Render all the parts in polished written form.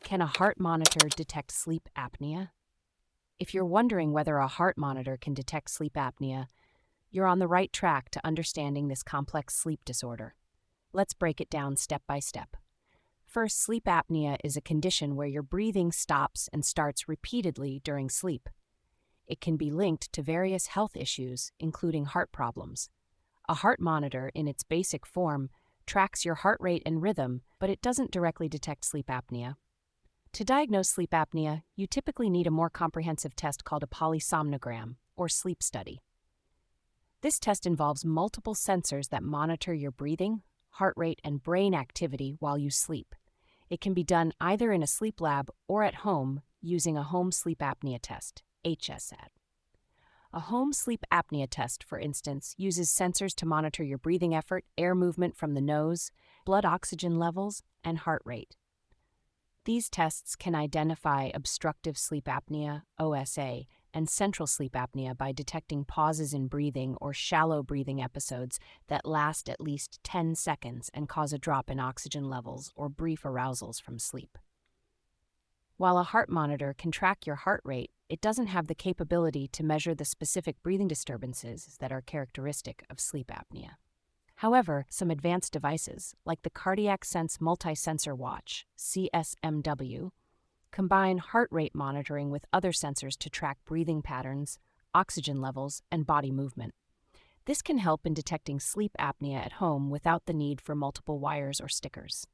Can a heart monitor detect sleep apnea? If you're wondering whether a heart monitor can detect sleep apnea, you're on the right track to understanding this complex sleep disorder. Let's break it down step by step. First, sleep apnea is a condition where your breathing stops and starts repeatedly during sleep. It can be linked to various health issues, including heart problems. A heart monitor, in its basic form, tracks your heart rate and rhythm, but it doesn't directly detect sleep apnea. To diagnose sleep apnea, you typically need a more comprehensive test called a polysomnogram, or sleep study. This test involves multiple sensors that monitor your breathing, heart rate, and brain activity while you sleep. It can be done either in a sleep lab or at home using a home sleep apnea test, HSAT. A home sleep apnea test, for instance, uses sensors to monitor your breathing effort, air movement from the nose, blood oxygen levels, and heart rate. These tests can identify obstructive sleep apnea, OSA, and central sleep apnea by detecting pauses in breathing or shallow breathing episodes that last at least 10 seconds and cause a drop in oxygen levels or brief arousals from sleep. While a heart monitor can track your heart rate, it doesn't have the capability to measure the specific breathing disturbances that are characteristic of sleep apnea. However, some advanced devices, like the Cardiac Sense Multi-Sensor Watch, CSMW, combine heart rate monitoring with other sensors to track breathing patterns, oxygen levels, and body movement. This can help in detecting sleep apnea at home without the need for multiple wires or stickers.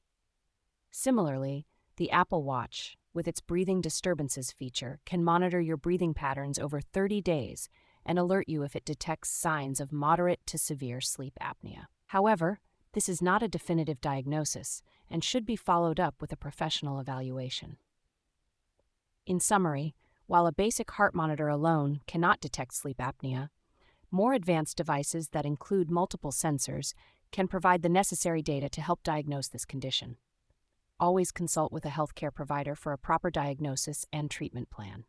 Similarly, the Apple Watch, with its breathing disturbances feature, can monitor your breathing patterns over 30 days and alert you if it detects signs of moderate to severe sleep apnea. However, this is not a definitive diagnosis and should be followed up with a professional evaluation. In summary, while a basic heart monitor alone cannot detect sleep apnea, more advanced devices that include multiple sensors can provide the necessary data to help diagnose this condition. Always consult with a healthcare provider for a proper diagnosis and treatment plan.